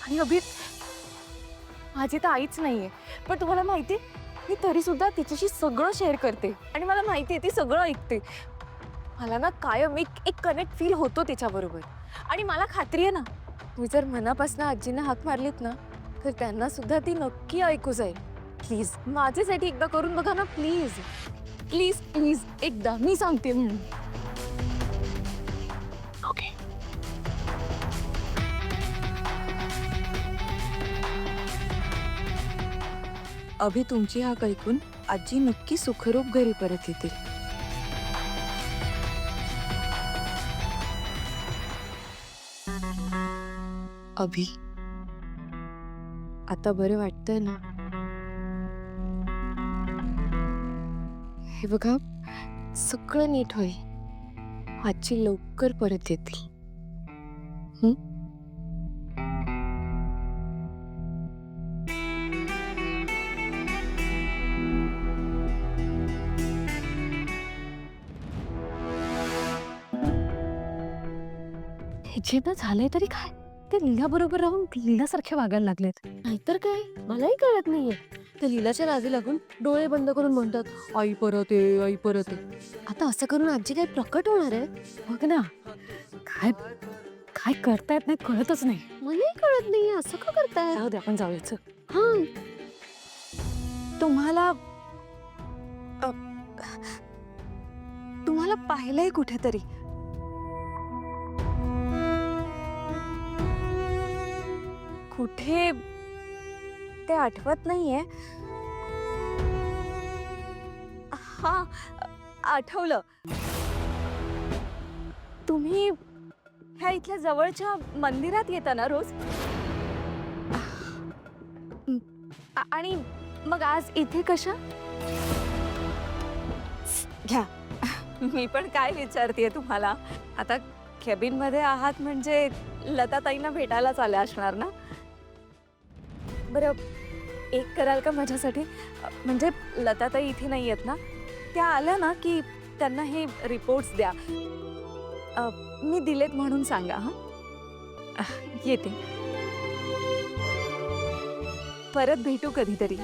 आणि अभि माझी तर आईच नाहीये, पण तुम्हाला माहितीये मी तरी सुद्धा तिच्याशी सगळं शेअर करते आणि मला माहितीये ती सगळं ऐकते. मला ना कायम एक कनेक्ट फील होतो तिच्याबरोबर. आणि मला खात्री आहे ना, तुम्ही जर मनापासून आजींना हाक मारलीत ना, तर त्यांना सुद्धा ती नक्की ऐकू जाईल. प्लीज माझ्यासाठी एकदा करून बघा ना, प्लीज प्लीज प्लीज एकदा, मी सांगते म्हणून. ओके. अभि तुमची हाक ऐकून आजी नक्की सुखरूप घरी परत येतील. अभि, आता बरं वाटतंय ना? हे बघा, सगळं नीट होईल. आजी लवकर परत येतील. जे ना झालंय तरी काय, ते लीला बरोबर राहून लीलासारखे वागायला लागलेत. नाहीतर काय, मलाही कळत नाहीये. ते लीलाच्या नादी लागून डोळे बंद करून म्हणतात, आई परत ये, आई परत ये. आता असं करून आजी काय प्रकट होणार आहे? बघ ना, काय काय करतायत नाही कळतच नाही. मलाही कळत नाहीये, असं का करताय? जाऊ दे, आपण जाऊयाच. हा, तुम्हाला तुम्हाला पाहिलंय कुठेतरी. कुठे ते आठवत नाहीये. हा, आठवलं. तुम्ही ह्या इथल्या जवळच्या मंदिरात येता ना रोज? आणि मग आज इथे कशा? घ्या, मी पण काय विचारतेय तुम्हाला. आता केबिन मध्ये आहात म्हणजे लताताईंना भेटायलाच आल्या असणार ना? बरं, एक कराल का माझ्यासाठी? म्हणजे लताताई इथे नाही आहेत ना, त्या आल्या ना की त्यांना हे रिपोर्ट्स द्या. मी दिलेत म्हणून सांगा. हा, येते. परत भेटू कधीतरी.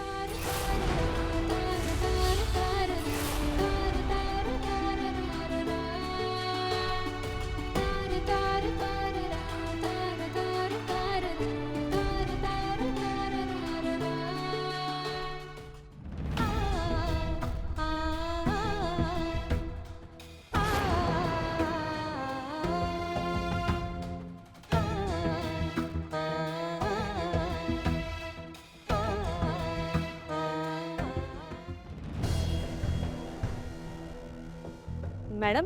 Madam,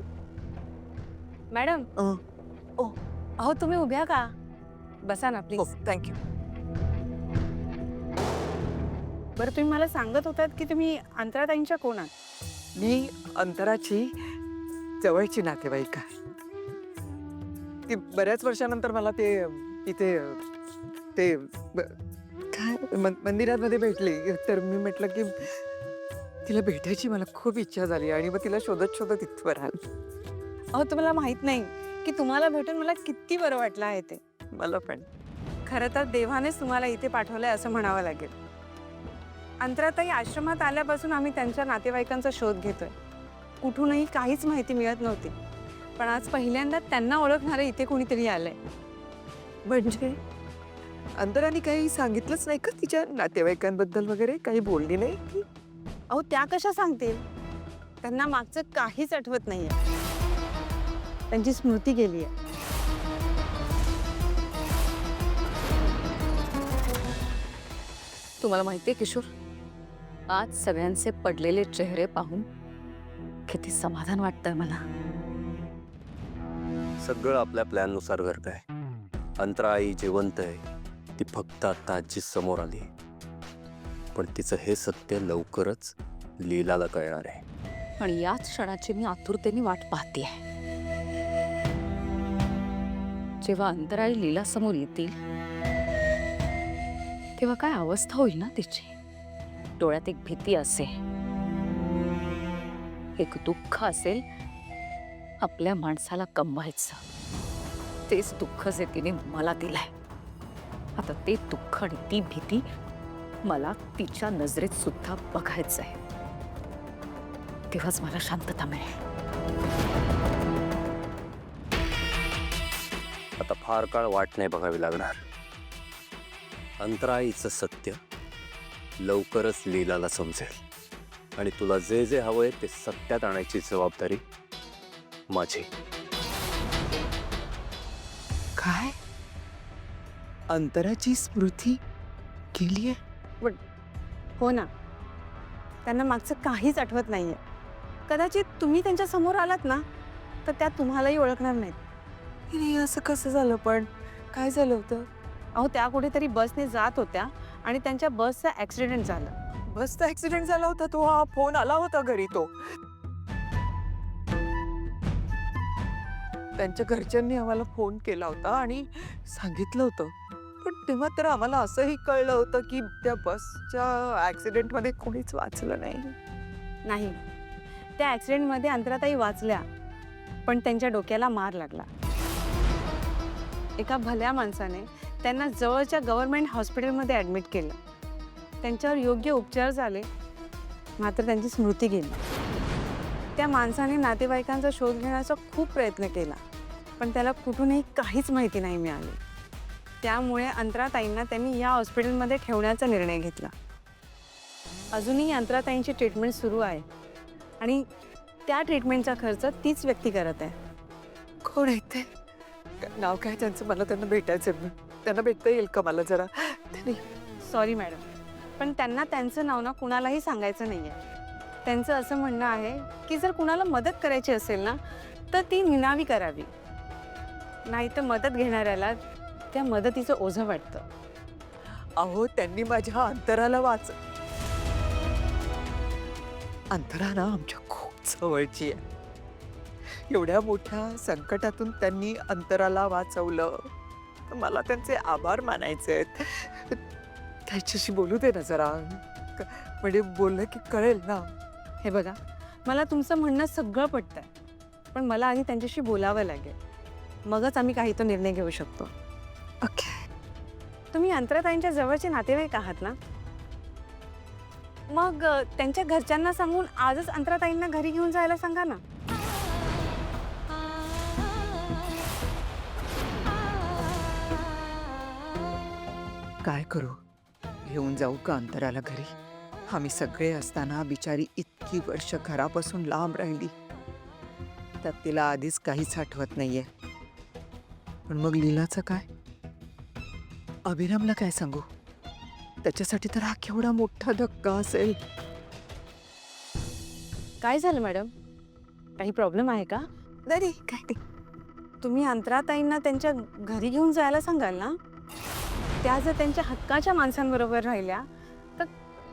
madam. ओ, अहो तुम्ही उभ्या का? बसा ना प्लीज. थँक्यू. बरं, तुम्ही मला सांगत होतात की तुम्ही अंतराताईंच्या कोण आहात? मी अंतराची जवळची नातेवाईक आहे. ती बऱ्याच वर्षानंतर मला ते इथे ते काय मंदिरामध्ये भेटली. तर मी म्हटलं की तिला भेटायची मला खूप इच्छा झाली आणि मग तिला शोधत शोधत इथवर आलो. अहो, तुम्हाला माहित नाही की तुम्हाला भेटून मला किती बरं वाटलं आहे ते. मला पण. खरं तर देवानेच तुम्हाला इथे पाठवलंय असं म्हणावं लागेल. अंतराताई आश्रमात आल्यापासून आम्ही त्यांच्या नातेवाईकांचा शोध घेतोय. कुठूनही काहीच माहिती मिळत नव्हती, पण आज पहिल्यांदा त्यांना ओळखणारं इथे कोणीतरी आलंय. म्हणजे अंतराने काही सांगितलंच नाही का तिच्या नातेवाईकांबद्दल वगैरे? काही बोलली नाही? अहो, त्या कशा सांगतील? त्यांना मागचं काहीच आठवत नाहीये. त्यांची स्मृती गेली आहे. तुम्हाला माहितीये किशोर, आज सगळ्यांचे पडलेले चेहरे पाहून किती समाधान वाटतंय मला. सगळं आपल्या प्लॅननुसार घडतंय. अंतराई जिवंत आहे. ती फक्त आता आजी समोर आली, पण तिचं हे सत्य लवकरच लीलाला कळणार आहे. आणि याच क्षणाची मी आतुरतेने वाट पाहतेय. जेव्हा अंतराई लीला समोर येतील तेव्हा काय अवस्था होईल ना तिची. डोळ्यात एक भीती असेल, एक दुःख असेल आपल्या माणसाला कमवायचं. तेच दुःख जे तिने मला दिलंय. आता ते दुःख आणि ती भीती मला तिच्या नजरेत सुद्धा बघायचं आहे. तेव्हाच मला शांतता मिळेल. आता फार काळ वाट नाही बघावी लागणार. अंतराईचं सत्य लवकरच लीलाला समजेल आणि तुला जे जे हवंय ते सत्यात आणायची जबाबदारी माझी. काय अंतराची स्मृती गेलीये? हो ना, त्यांना मागचं काहीच आठवत नाहीये. कदाचित तुम्ही त्यांच्या समोर आलात ना तर त्या तुम्हालाही ओळखणार नाहीत. नाही, असं कसं झालं? पण काय झालं होतं? अहो, त्या कुठेतरी बसने जात होत्या आणि त्यांच्या बसचा ॲक्सिडेंट झाला. बसचा ऍक्सिडेंट झाला होता तो. हा फोन आला होता घरी. तो त्यांच्या घरच्यांनी आम्हाला फोन केला होता आणि सांगितलं होतं. पण तेव्हा तर आम्हाला असंही कळलं होतं की त्या बसच्या ऍक्सिडेंटमध्ये कोणीच वाचलं नाही. नाही, त्या ॲक्सिडेंटमध्ये अंतराताई वाचल्या, पण त्यांच्या डोक्याला मार लागला. एका भल्या माणसाने त्यांना जवळच्या गव्हर्नमेंट हॉस्पिटलमध्ये ॲडमिट केलं. त्यांच्यावर योग्य उपचार झाले, मात्र त्यांची स्मृती गेली. त्या माणसाने नातेवाईकांचा शोध घेण्याचा खूप प्रयत्न केला, पण त्याला कुठूनही काहीच माहिती नाही मिळाली. त्यामुळे अंतराताईंना त्यांनी या हॉस्पिटलमध्ये ठेवण्याचा निर्णय घेतला. अजूनही अंतराताईंची ट्रीटमेंट सुरू आहे आणि त्या ट्रीटमेंटचा खर्च तीच व्यक्ती करत आहे. कोण आहे ते? नाव काय त्यांचं? मला त्यांना भेटायचं. त्यांना भेटता येईल का मला जरा? त्यांनी सॉरी मॅडम, पण त्यांना त्यांचं नाव ना कुणालाही सांगायचं नाही आहे. त्यांचं असं म्हणणं आहे की जर कुणाला मदत करायची असेल ना तर ती निनावी करावी, नाही तर मदत घेणाऱ्याला त्या मदतीचं ओझं वाटतं. अहो, त्यांनी माझ्या अंतराला अंतरा ना आमच्या खूप जवळची आहे. एवढ्या मोठ्या संकटातून त्यांनी अंतराला वाचवलं. मला त्यांचे आभार मानायचे आहेत. त्याच्याशी बोलू दे ना जरा. म्हणजे बोललं की कळेल ना. हे बघा, मला तुमचं म्हणणं सगळं पटतंय, पण मला आधी त्यांच्याशी बोलावं लागेल. मगच आम्ही काही तो निर्णय घेऊ शकतो. ओके. तुम्ही अंतराताईंच्या जवळचे नातेवाईक आहात ना? मग त्यांच्या घरच्यांना सांगून आजच अंतराताईंना घरी घेऊन जायला सांगा ना. काय करू? घेऊन जाऊ का अंतराला घरी? आम्ही सगळे असताना बिचारी इतकी वर्ष घरापासून लांब राहिली. त्यात तिला आधीच काहीच आठवत नाहीये. पण मग लीलाचं काय? अभिरामला काय सांगू? त्याच्यासाठी तर हा केवढा मोठा धक्का असेल. काय झालं मॅडम? काही प्रॉब्लेम आहे का? नाही काय नाही. तुम्ही अंतराताईंना त्यांच्या घरी घेऊन जायला सांगाल ना? त्या जर त्यांच्या हक्काच्या माणसांबरोबर राहिल्या तर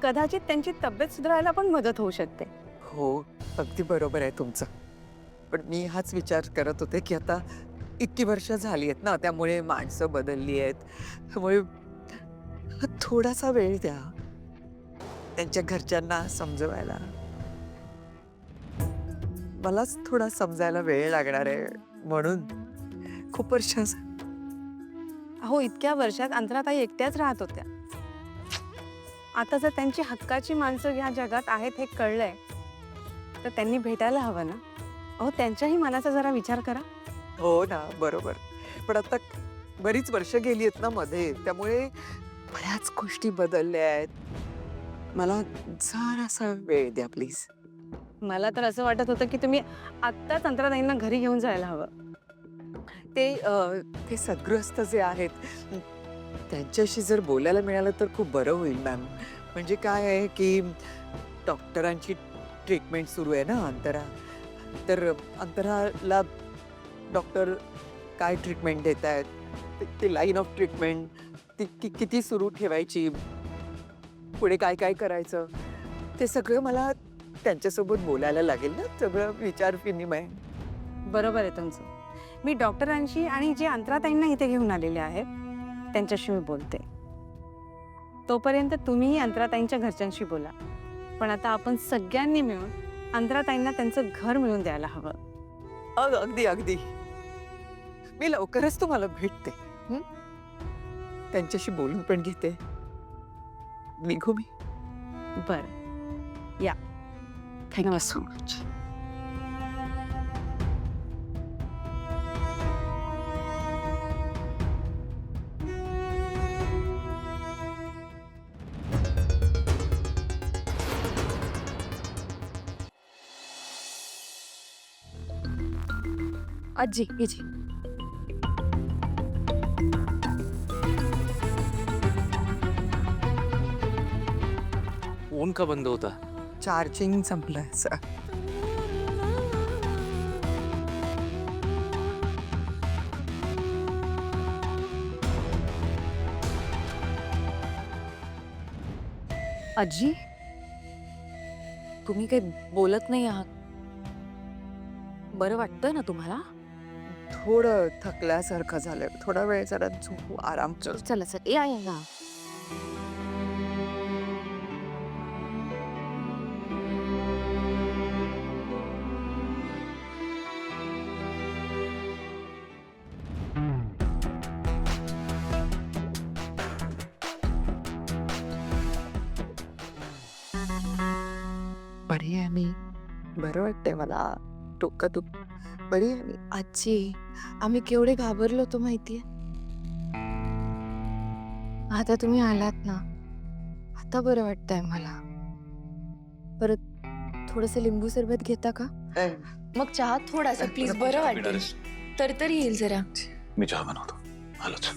कदाचित त्यांची तब्येत सुधारायला पण मदत होऊ शकते. हो, अगदी बरोबर आहे तुमचं. पण मी हाच विचार करत होते की आता इतकी वर्ष झाली आहेत ना, त्यामुळे माणसं बदलली आहेत. त्यामुळे थोडासा वेळ द्या त्यांच्या घरच्यांना समजवायला. मलाच थोडा समजायला वेळ लागणार आहे म्हणून. खूप वर्ष अहो, इतक्या वर्षात अंतराताई एकट्याच राहत होत्या. आता जर त्यांची हक्काची माणसं ह्या जगात आहेत हे कळलंय तर त्यांनी भेटायला हवं ना. अहो, त्यांच्याही मनाचा जरा विचार करा. हो ना, बरोबर. पण आता बरीच वर्ष गेली आहेत ना मध्ये, त्यामुळे बऱ्याच गोष्टी बदलल्या आहेत. मला जरासा वेळ द्या प्लीज. मला तर असं वाटत होतं की तुम्ही आत्ताच अंतराताईंना घरी घेऊन जायला हवं. ते सद्गृहस्थ जे आहेत त्यांच्याशी जर बोलायला मिळालं तर खूप बरं होईल मॅम. म्हणजे काय आहे की डॉक्टरांची ट्रीटमेंट सुरू आहे ना अंतरा. तर अंतराला डॉक्टर काय ट्रीटमेंट देत आहेत, ते लाईन ऑफ ट्रीटमेंट ती किती सुरू ठेवायची, पुढे काय काय करायचं, ते सगळं मला त्यांच्यासोबत बोलायला लागेल ना. सगळं विचार विनिमय. बरोबर आहे तुमचं. मी डॉक्टरांशी आणि जे अंतराताईंना इथे घेऊन आलेले आहेत त्यांच्याशी मी बोलते. तोपर्यंत तुम्हीही अंतराताईंच्या घरच्यांशी बोला. पण आता आपण सगळ्यांनी मिळून अंतराताईंना त्यांचं घर मिळून द्यायला हवं. अगदी अगदी. मी लवकरच तुम्हाला भेटते. त्यांच्याशी बोलून पण घेते. निघू मी? बरं, या. Thank you so much. आजी इजी. फोन का बंद होता? चार्जिंग संपलंय सर. आजी तुम्ही काही बोलत नाही आहात. बरं वाटतंय ना तुम्हाला? थोडं थकल्यासारखं झालं. थोडा वेळ जरा झोपू, आराम कर. चला सर या या ना. बरी आहे मी. बरं वाटतंय मला. डोकं दुख. बरी आहे मी. आजी आम्ही केवढे घाबरलो होतो माहितीये. आता तुम्ही आलात ना, आता बरं वाटतंय मला. परत थोडस लिंबू सरबत घेता का? मग चहा थोडासा प्लीज. बरं वाटेल. तर येईल जरा. मी चहा बनवतो. आलोच.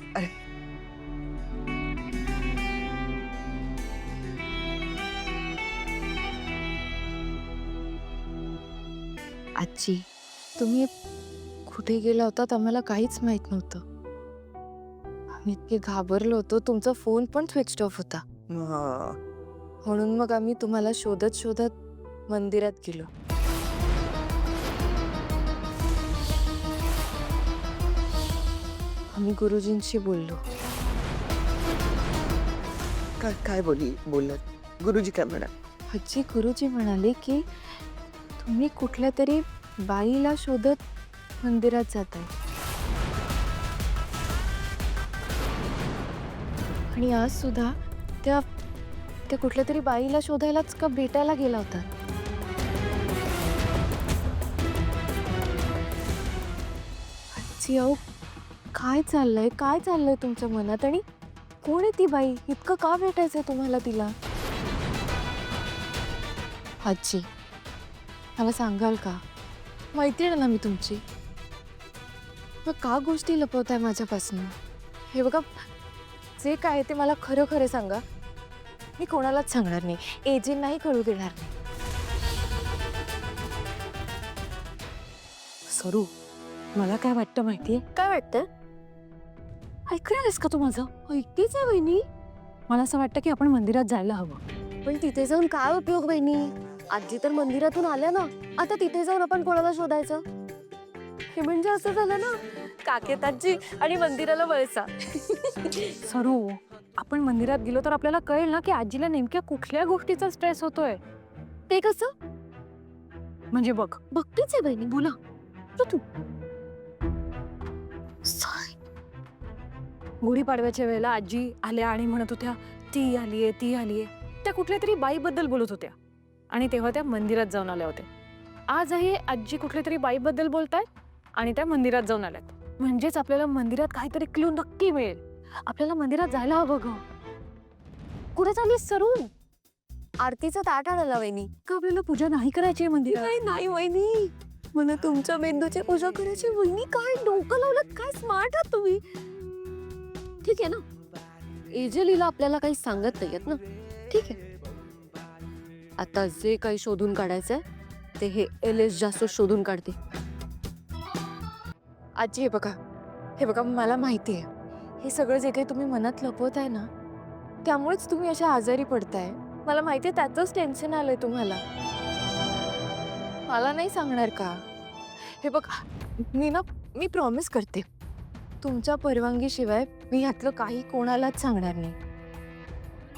आजी तुम्ही कुठे गेला होतात आम्हाला काहीच माहित नव्हतं. आम्ही इतके घाबरलो होतो. तुमचा फोन पण स्विच ऑफ होता. हा. म्हणून मग आम्ही तुम्हाला शोधत शोधत मंदिरात गेलो. आम्ही गुरुजींशी बोललो. काय बोलत? गुरुजी काय म्हणा? आजी गुरुजी म्हणाले की तुम्ही कुठल्या तरी बाईला शोधत मंदिरात जाताय आणि आज सुद्धा त्या कुठल्या तरी बाईला शोधायलाच का भेटायला गेला होता. आजी अहो काय चाललंय तुमच्या मनात? आणि कोण आहे ती बाई? इतकं का भेटायचंय तुम्हाला तिला? आजी मला सांगाल का? मैत्रीण ना मी तुमची. मग का गोष्टी लपवताय माझ्यापासून? हे बघा जे काय ते मला खरं खरं सांगा. मी कोणालाच सांगणार नाही. एजींनाही कळू देणार नाही. सरू, मला काय वाटतं माहितीये? काय वाटतं? ऐकणार आहेस का तू माझं? ऐकतेच आहे बहिणी. मला असं वाटतं की आपण मंदिरात जायला हवं. पण तिथे जाऊन काय उपयोग बहिणी? आजी तर मंदिरातून आल्या ना, आता तिथे जाऊन आपण कोणाला शोधायचं? हे म्हणजे असं झालं ना, काकेत आजी आणि मंदिराला वळसा. सरू, आपण मंदिरात गेलो तर आपल्याला कळेल ना की आजीला नेमक्या कुठल्या गोष्टीचा स्ट्रेस होतोय. ते कसं? म्हणजे बघ. बघतेच आहे बहिणी. बोला तू गुढीपाडव्याच्या वेळेला आजी आल्या आणि म्हणत होत्या ती आलीये. त्या कुठल्या तरी बाईबद्दल बोलत होत्या आणि तेव्हा त्या मंदिरात जाऊन आल्या होत्या. आजही आजी कुठल्या तरी बाईबद्दल बोलतायत आणि त्या मंदिरात जाऊन आल्यात. म्हणजेच आपल्याला मंदिरात काहीतरी क्लू नक्की मिळेल. आपल्याला मंदिरात जायला हवं ग. कुठे चाललीस सरू? आरतीचं ताट आणायला वहिनी. का आपल्याला पूजा नाही करायची आहे मंदिरात? नाही वहिनी, मला तुमच्या मेंदूची पूजा करायची. वहिनी काय डोकं लावलं? काय स्मार्ट आहात तुम्ही. ठीक आहे ना, एजलीला आपल्याला काही सांगत नाहीयेत ना. ठीक आहे, आता जे काही शोधून काढायचंय ते हे LS जास्त शोधून काढते. आजी हे बघा मला माहिती आहे हे सगळं जे काही तुम्ही मनात लपवत आहे ना, त्यामुळेच तुम्ही अशा आजारी पडताय. मला माहिती आहे त्याचंच टेन्शन आलंय तुम्हाला. मला नाही सांगणार का? हे बघा मी प्रॉमिस करते तुमच्या परवानगीशिवाय मी ह्यातलं काही कोणालाच सांगणार नाही.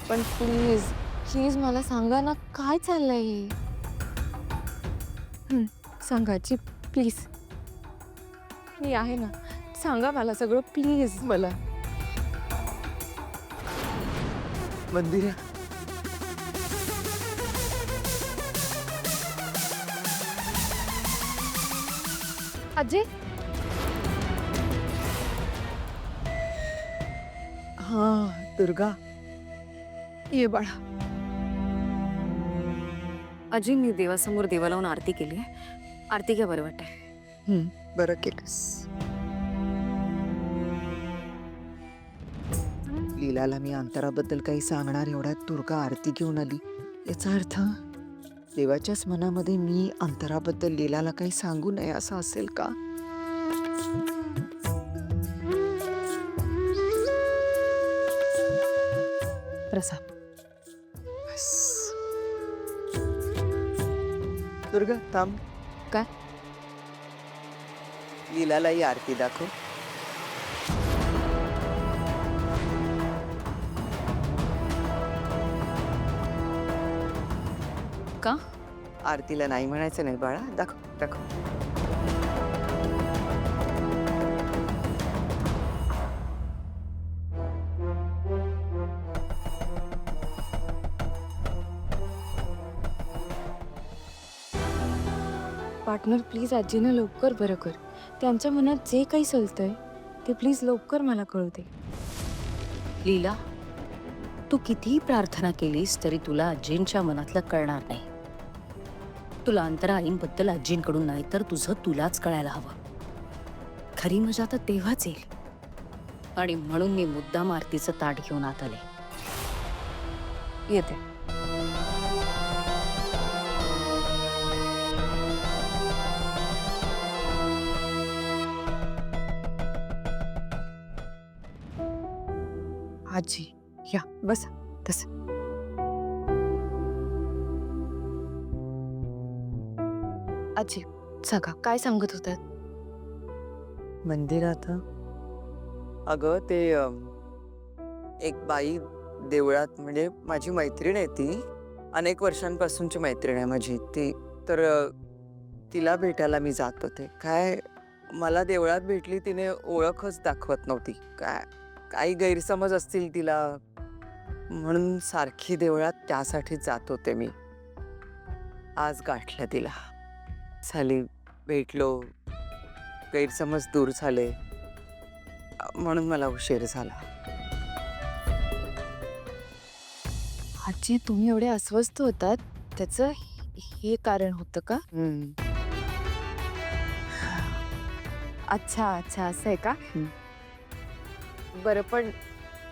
पण प्लीज मला सांगा ना, काय चाललंय हे? सांगा जी प्लीज. मी आहे ना, सांगा मला सगळं प्लीज. मला मंदिरा आजी हा दुर्गा ये बाळा. आजी मी देवासमोर देवा लावून आरती केली आरती घ्या बरं वाटतंय. बरं केलंस. लीलाला मी अंतराबद्दल काही सांगणार एवढ्यात दुर्गा आरती घेऊन आली. याचा अर्थ देवाच्याच मनामध्ये मी अंतराबद्दल लीलाला काही सांगू नये असं असेल का? प्रसाद. बस. दुर्गा थांब. काय? लीलालाही आरती दाखव. का? आरतीला नाही म्हणायचं नाही बाळा. दाखव दाखव. पार्टनर प्लीज आजीनं लवकर बरं कर. त्यांच्या मनात जे काही चालतंय ते प्लीज लवकर मला कळू दे. लीला तू कितीही प्रार्थना केलीस तरी तुला आजींच्या मनातलं कळणार नाही. तुला अंतरा आईंबद्दल आजींकडून नाही तर तुझं तुलाच कळायला हवं. खरी मजा तर तेव्हाच येईल. आणि म्हणून मी मुद्दाम आरतीचं ताट घेऊन आत आले. येते. आजी या बस तस. आजी सांगा काय सांगत होतात? मंदिरात अगं ते एक बाई देवळात म्हणजे माझी मैत्रीण आहे ती. अनेक वर्षांपासूनची मैत्रीण आहे माझी ती. तर तिला भेटायला मी जात होते. काय मला देवळात भेटली तिने ओळखच दाखवत नव्हती. काय काही गैरसमज असतील तिला म्हणून सारखी देवळात त्यासाठी जात होते मी. आज गाठलं तिला. झाली भेटलो. गैरसमज दूर झाले म्हणून मला उशीर झाला. आजी तुम्ही एवढे अस्वस्थ होतात त्याचं हे कारण होतं का? अच्छा अच्छा असं आहे का? बरं पण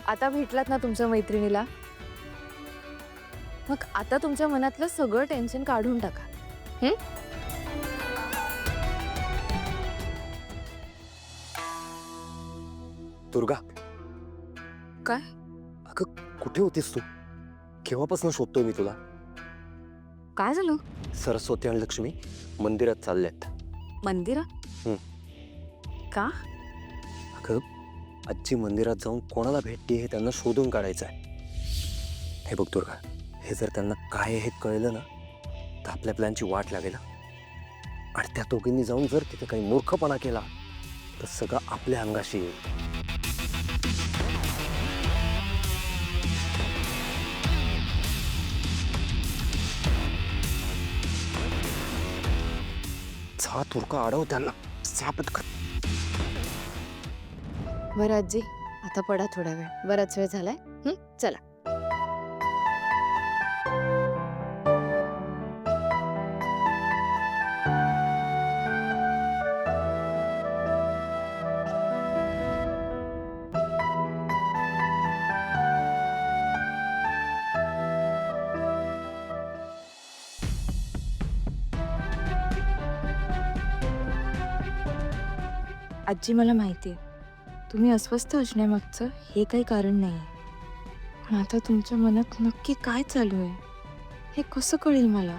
आता भेटलात ना तुमच्या मैत्रिणीला मग आता तुमच्या मनातलं सगळं टेन्शन काढून टाका. दुर्गा काय? अगं कुठे होतीस तू? केव्हापासून शोधतोय मी तुला. काय झालं? सरस्वती आणि लक्ष्मी मंदिरात चालल्यात. मंदिरात? का? अगं आजी मंदिरात जाऊन कोणाला भेटते हे त्यांना शोधून काढायचं आहे. हे बघ दुर्गा, हे जर त्यांना काय हे कळलं ना तर आपल्या प्लॅनची वाट लागेल. आणि त्या दोघींनी जाऊन जर तिथे काही मूर्खपणा केला तर सगळं आपल्या अंगाशी येईल. जा तुर्का अडव त्यांना. सापट कर. बरं आजी आता पडा थोडा वेळ. बराच वेळ झालाय. चला. आजी मला माहिती आहे तुम्ही अस्वस्थ असण्यामागचं हे काही कारण नाही. पण आता तुमच्या मनात नक्की काय चालू आहे हे कसं कळेल मला?